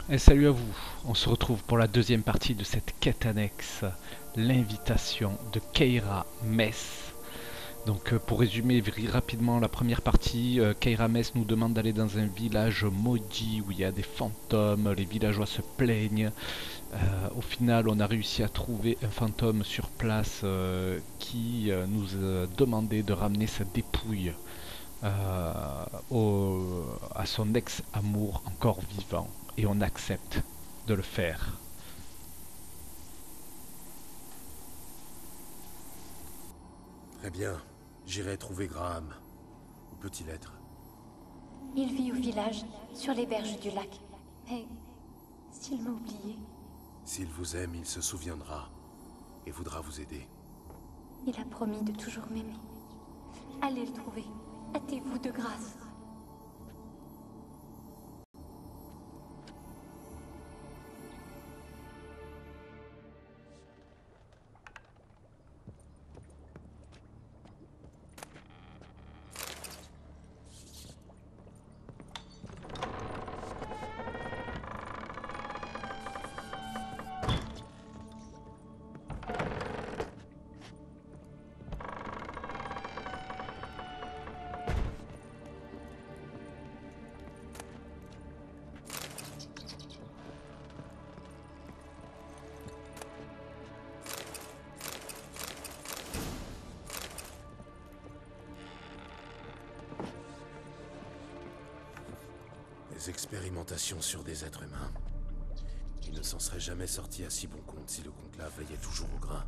Et salut à vous, on se retrouve pour la deuxième partie de cette quête annexe, l'invitation de Keira Mess. Donc pour résumer rapidement la première partie, Keira Mess nous demande d'aller dans un village maudit où il y a des fantômes, les villageois se plaignent. Au final on a réussi à trouver un fantôme sur place qui nous a demandé de ramener sa dépouille à son ex-amour encore vivant. Et on accepte de le faire. Très bien. J'irai trouver Graham. Où peut-il être? Il vit au village, sur les berges du lac. Mais s'il m'a oublié, S'il vous aime, il se souviendra et voudra vous aider. il a promis de toujours m'aimer. Allez le trouver. Hâtez-vous de grâce. Des expérimentations sur des êtres humains. Il ne s'en serait jamais sorti à si bon compte si le conclave veillait toujours au grain.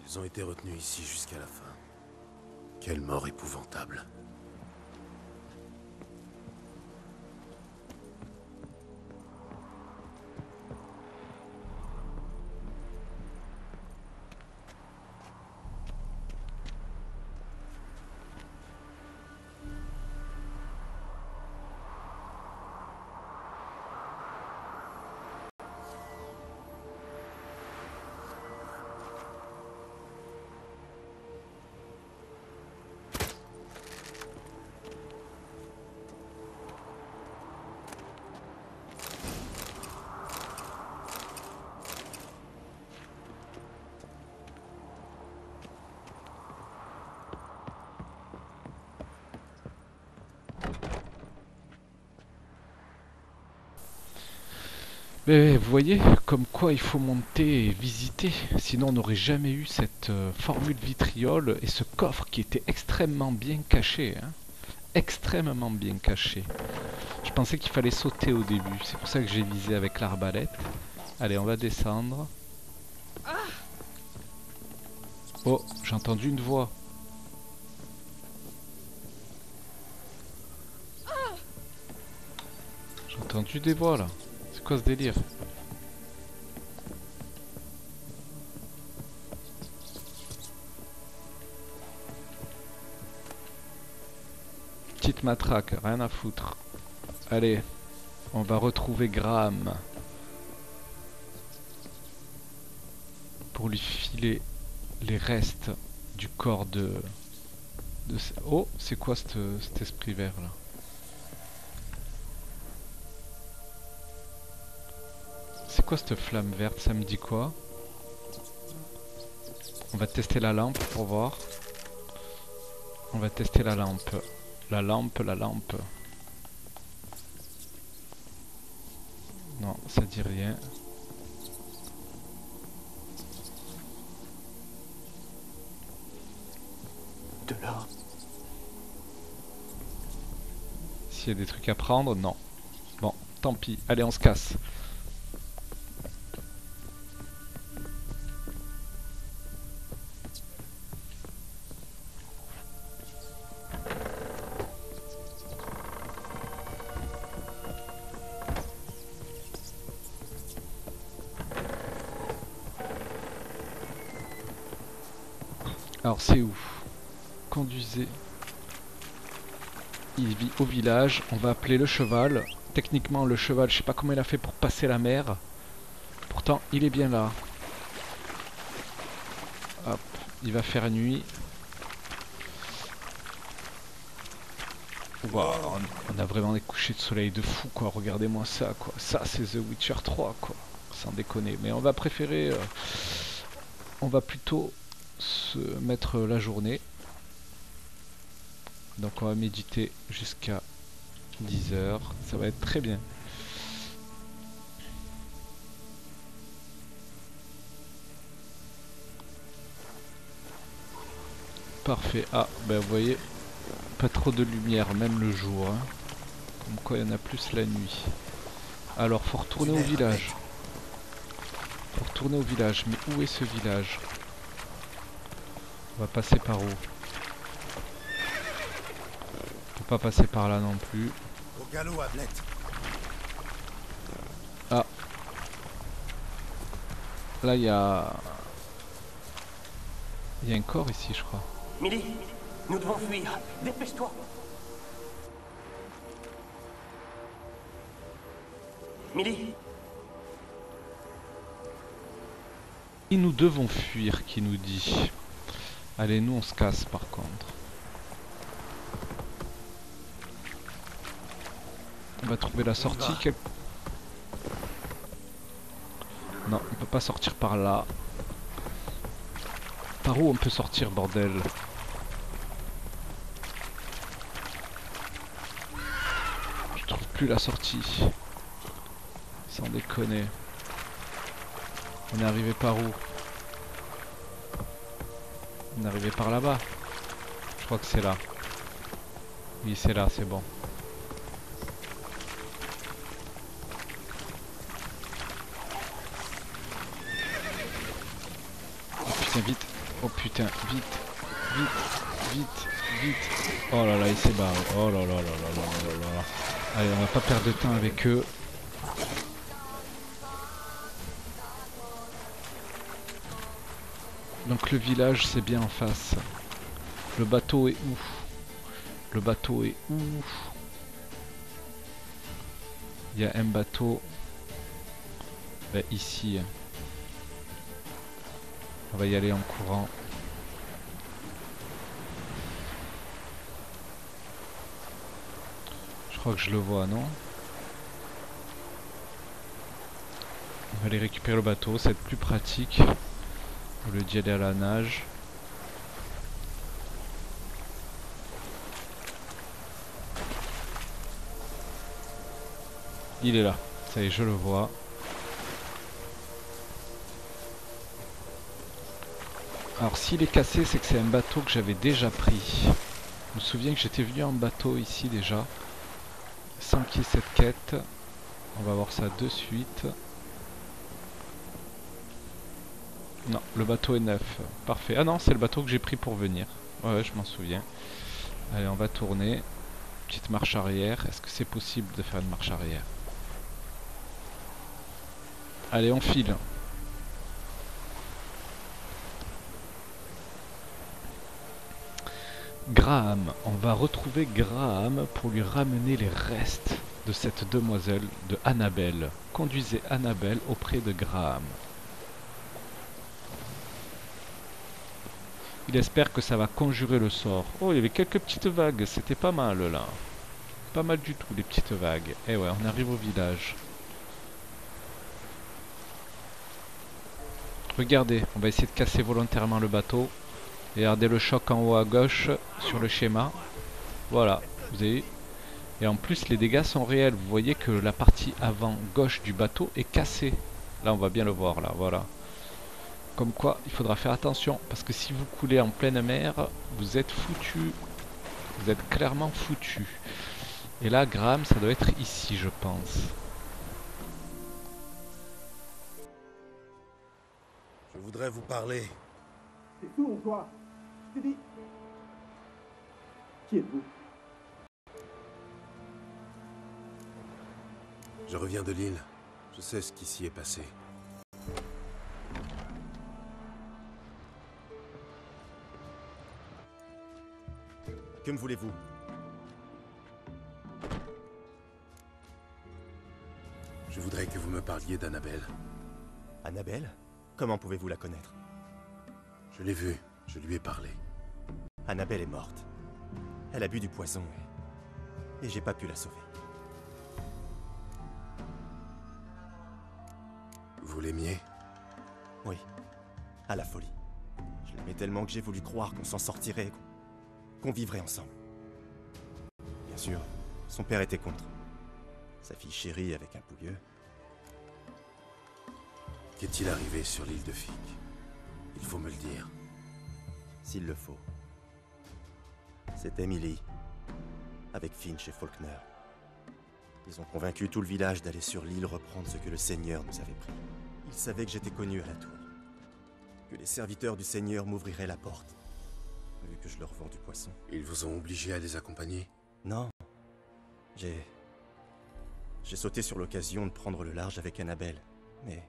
Ils ont été retenus ici jusqu'à la fin. Quelle mort épouvantable. Mais vous voyez, comme quoi il faut monter et visiter, sinon on n'aurait jamais eu cette formule vitriol et ce coffre qui était extrêmement bien caché, hein. Extrêmement bien caché. Je pensais qu'il fallait sauter au début, c'est pour ça que j'ai visé avec l'arbalète. Allez, on va descendre. Oh, j'ai entendu une voix. J'ai entendu des voix là. C'est quoi ce délire? Petite matraque, rien à foutre. Allez, on va retrouver Graham. Pour lui filer les restes du corps de... Oh, c'est quoi cet esprit vert là? C'est quoi cette flamme verte? Ça me dit quoi? On va tester la lampe pour voir. On va tester la lampe. La lampe, la lampe. Non, ça dit rien. De l'or. S'il y a des trucs à prendre, non. Bon, tant pis. Allez, on se casse. Alors c'est où? Conduisez. Il vit au village. On va appeler le cheval. Techniquement, le cheval, je sais pas comment il a fait pour passer la mer. Pourtant, il est bien là. Hop, il va faire nuit. Wow, on a vraiment des couchers de soleil de fou, quoi. Regardez-moi ça, quoi. Ça, c'est The Witcher 3, quoi. Sans déconner. Mais on va préférer... on va plutôt se mettre la journée. Donc on va méditer jusqu'à 10 heures. Ça va être très bien. Parfait. Ah, ben vous voyez, pas trop de lumière, même le jour. Hein. Comme quoi il y en a plus la nuit. Alors, faut retourner au village. Faut retourner au village. Mais où est ce village? On va passer par où? On peut pas passer par là non plus. Au galop, Ablette. Ah. Là, il y a... Il y a un corps ici, je crois. Milly, nous devons fuir. Dépêche-toi. Milly, Et nous devons fuir, qui nous dit. Allez, nous on se casse par contre. On va trouver la sortie. Non, on peut pas sortir par là. Par où on peut sortir, bordel? Je trouve plus la sortie. Sans déconner. On est arrivé par où? On est arrivé par là-bas. Je crois que c'est là. Oui, c'est là, c'est bon. Oh putain, vite. Oh putain, vite. Vite, vite, vite. Oh là là, il s'est barré. Oh là là là là là là là. Allez, on va pas perdre de temps avec eux. Donc le village c'est bien en face. Le bateau est où? Le bateau est où? Il y a un bateau ici. On va y aller en courant. Je crois que je le vois, non? On va aller récupérer le bateau, ça va être plus pratique. Au lieu d'y aller à la nage. Il est là, ça y est, je le vois. Alors s'il est cassé, c'est que c'est un bateau que j'avais déjà pris. Je me souviens que j'étais venu en bateau ici déjà. Sans qu'il y ait cette quête. On va voir ça de suite. Non, le bateau est neuf. Parfait. Ah non, c'est le bateau que j'ai pris pour venir. Ouais, je m'en souviens. Allez, on va tourner. Petite marche arrière. Est-ce que c'est possible de faire une marche arrière? Allez, on file. Graham. On va retrouver Graham pour lui ramener les restes de cette demoiselle de Annabelle. Conduisez Annabelle auprès de Graham. Il espère que ça va conjurer le sort. Oh, il y avait quelques petites vagues, c'était pas mal là. Pas mal du tout les petites vagues. Eh ouais, on arrive au village. Regardez, on va essayer de casser volontairement le bateau. Regardez le choc en haut à gauche sur le schéma. Voilà, vous avez. Et en plus les dégâts sont réels. Vous voyez que la partie avant gauche du bateau est cassée. Là on va bien le voir là, voilà. Comme quoi, il faudra faire attention, parce que si vous coulez en pleine mer, vous êtes foutu. Vous êtes clairement foutu. Et là, Graham, ça doit être ici, je pense. Je voudrais vous parler. T'es fou ou quoi? Je t'ai dit... Qui êtes-vous? Je reviens de l'île. Je sais ce qui s'y est passé. Que me voulez-vous? que vous me parliez d'Annabelle. Annabelle? Comment pouvez-vous la connaître? Je l'ai vue, je lui ai parlé. Annabelle est morte. Elle a bu du poison et j'ai pas pu la sauver. Vous l'aimiez? Oui, à la folie. Je l'aimais tellement que j'ai voulu croire qu'on s'en sortirait, qu'on vivrait ensemble. Bien sûr, son père était contre. Sa fille chérie avec un pouilleux. Qu'est-il arrivé sur l'île de Fic? Il faut me le dire. S'il le faut. C'est Emily, avec Finch et Faulkner. Ils ont convaincu tout le village d'aller sur l'île reprendre ce que le Seigneur nous avait pris. Ils savaient que j'étais connu à la tour. Que les serviteurs du Seigneur m'ouvriraient la porte, vu que je leur vends du poisson. Ils vous ont obligé à les accompagner? Non. J'ai sauté sur l'occasion de prendre le large avec Annabelle, mais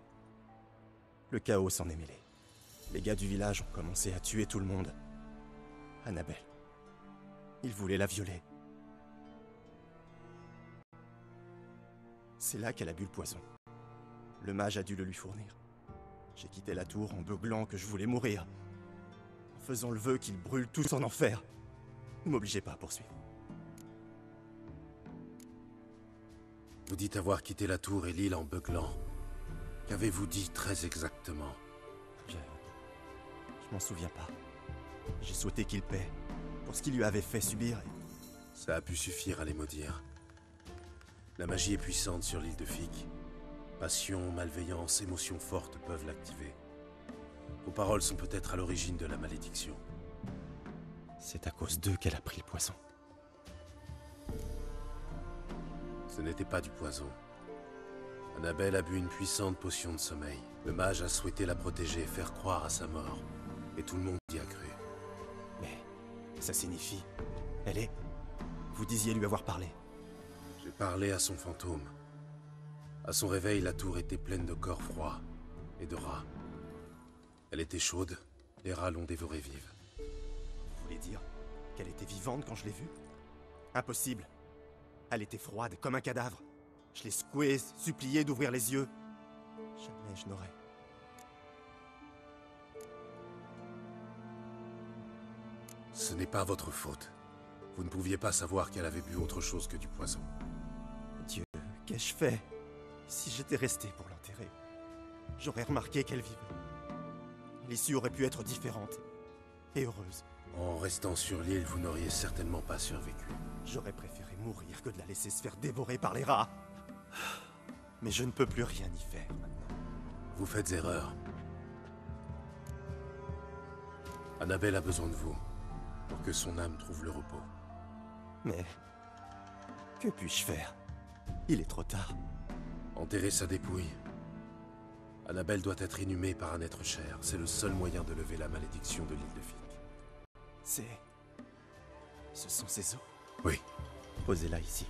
le chaos s'en est mêlé. Les gars du village ont commencé à tuer tout le monde. Annabelle. Ils voulaient la violer. C'est là qu'elle a bu le poison. Le mage a dû le lui fournir. J'ai quitté la tour en beuglant que je voulais mourir, en faisant le vœu qu'ils brûlent tous en enfer. Ne m'obligez pas à poursuivre. Vous dites avoir quitté la tour et l'île en beuglant. Qu'avez-vous dit très exactement? Je m'en souviens pas. J'ai souhaité qu'il paie pour ce qu'il lui avait fait subir et... Ça a pu suffire à les maudire. La magie est puissante sur l'île de Fic. Passion, malveillance, émotions fortes peuvent l'activer. Vos paroles sont peut-être à l'origine de la malédiction. C'est à cause d'eux qu'elle a pris le poison. Ce n'était pas du poison. Annabelle a bu une puissante potion de sommeil. Le mage a souhaité la protéger et faire croire à sa mort. Et tout le monde y a cru. Mais ça signifie... Elle est... Vous disiez lui avoir parlé. J'ai parlé à son fantôme. À son réveil, la tour était pleine de corps froids et de rats. Elle était chaude, les rats l'ont dévorée vive. Vous voulez dire qu'elle était vivante quand je l'ai vue? Impossible. Elle était froide, comme un cadavre. Je l'ai secouée, suppliée d'ouvrir les yeux. Jamais je n'aurais... Ce n'est pas votre faute. Vous ne pouviez pas savoir qu'elle avait bu autre chose que du poison. Dieu, qu'ai-je fait? Si j'étais resté pour l'enterrer, j'aurais remarqué qu'elle vivait. L'issue aurait pu être différente et heureuse. En restant sur l'île, vous n'auriez certainement pas survécu. J'aurais préféré mourir que de la laisser se faire dévorer par les rats. Mais je ne peux plus rien y faire maintenant. Vous faites erreur. Annabelle a besoin de vous, pour que son âme trouve le repos. Mais... que puis-je faire? Il est trop tard. Enterrer sa dépouille. Annabelle doit être inhumée par un être cher. C'est le seul moyen de lever la malédiction de l'île de Fic. Ce sont ses os? Oui. Posez-la ici.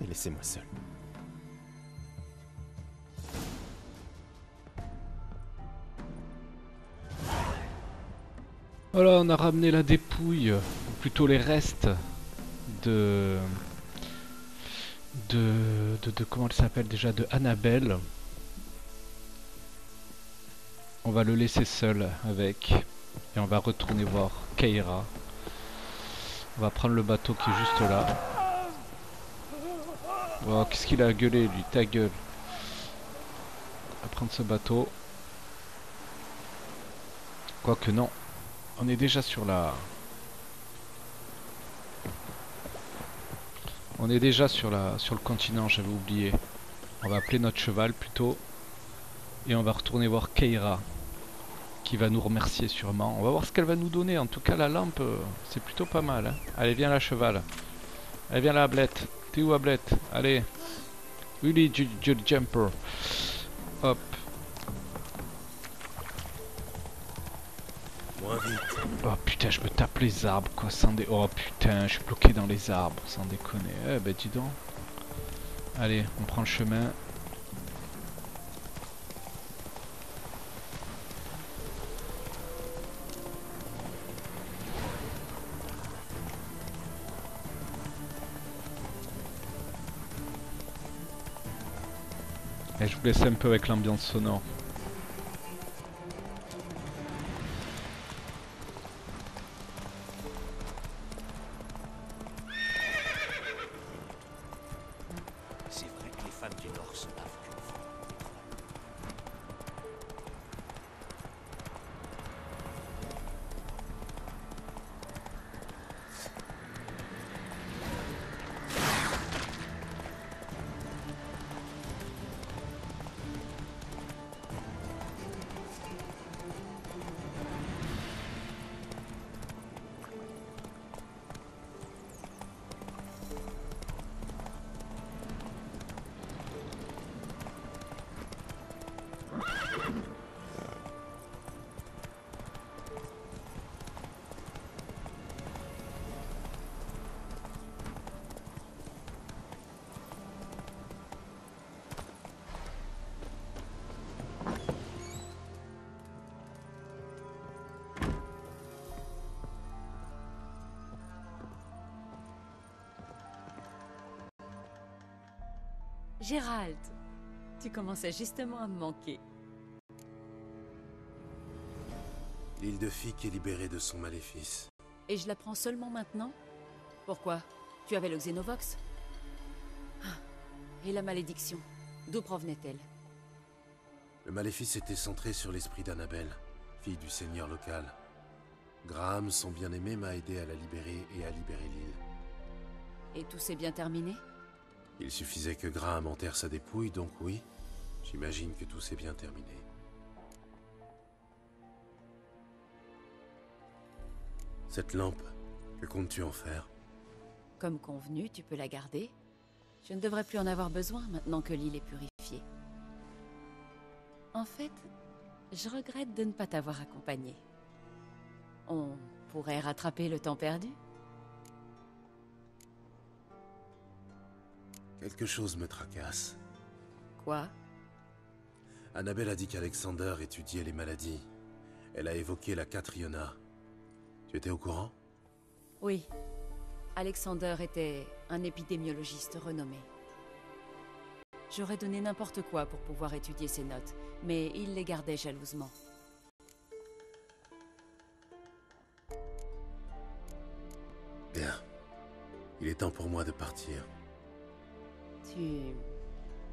Et laissez-moi seul. Voilà, on a ramené la dépouille, ou plutôt les restes de comment elle s'appelle déjà, de Annabelle. On va le laisser seul avec, et on va retourner voir Keira. On va prendre le bateau qui est juste là. Oh, qu'est-ce qu'il a gueulé lui, ta gueule. On va prendre ce bateau. Quoique non, on est déjà sur la... On est déjà sur le continent, j'avais oublié. On va appeler notre cheval plutôt. Et on va retourner voir Keira, qui va nous remercier sûrement. On va voir ce qu'elle va nous donner. En tout cas, la lampe, c'est plutôt pas mal. Hein. Allez, viens là, cheval. Allez, viens là, Ablette. T'es où, Ablette? Allez. Willy Jumper. Hop. Moins vite. Oh putain, je me tape les arbres, quoi. Sans dé... Oh putain, je suis bloqué dans les arbres, sans déconner. Eh ben, dis donc. Allez, on prend le chemin. Et je vous laisse un peu avec l'ambiance sonore. C'est vrai que les femmes du Nord se lavent qu'une fois. Gérald, tu commençais justement à me manquer. L'île de Fic est libérée de son maléfice. Et je l'apprends seulement maintenant? Pourquoi? Tu avais le Xenovox? Ah, et la malédiction, d'où provenait-elle? Le maléfice était centré sur l'esprit d'Annabelle, fille du seigneur local. Graham, son bien-aimé, m'a aidé à la libérer et à libérer l'île. Et tout s'est bien terminé? Il suffisait que Graham enterre sa dépouille, donc oui, j'imagine que tout s'est bien terminé. Cette lampe, que comptes-tu en faire? Comme convenu, tu peux la garder. Je ne devrais plus en avoir besoin maintenant que l'île est purifiée. En fait, je regrette de ne pas t'avoir accompagné. On pourrait rattraper le temps perdu? Quelque chose me tracasse. Quoi? Annabelle a dit qu'Alexander étudiait les maladies. Elle a évoqué la Catriona. Tu étais au courant? Oui. Alexander était un épidémiologiste renommé. J'aurais donné n'importe quoi pour pouvoir étudier ses notes, mais il les gardait jalousement. Bien. Il est temps pour moi de partir.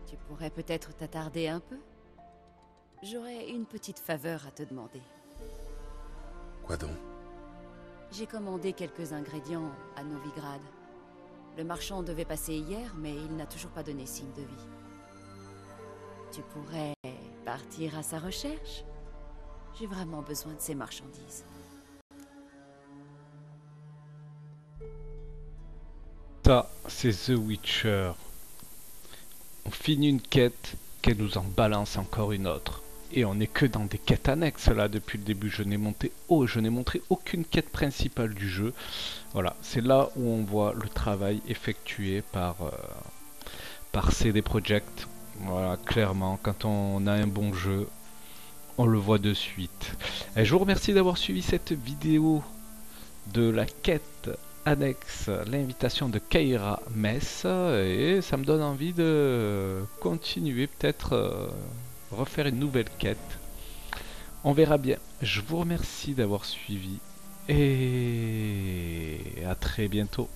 Tu pourrais peut-être t'attarder un peu? J'aurais une petite faveur à te demander. Quoi donc? J'ai commandé quelques ingrédients à Novigrad. Le marchand devait passer hier, mais il n'a toujours pas donné signe de vie. Tu pourrais partir à sa recherche? J'ai vraiment besoin de ces marchandises. Ça, c'est The Witcher. On finit une quête, qu'elle nous en balance encore une autre. Et on n'est que dans des quêtes annexes là depuis le début. Je n'ai montré aucune quête principale du jeu. Voilà, c'est là où on voit le travail effectué par CD Projekt. Voilà, clairement, quand on a un bon jeu, on le voit de suite. Et je vous remercie d'avoir suivi cette vidéo de la quête annexe, l'invitation de Keira Mess, et ça me donne envie de continuer, peut-être refaire une nouvelle quête. On verra bien. Je vous remercie d'avoir suivi et à très bientôt.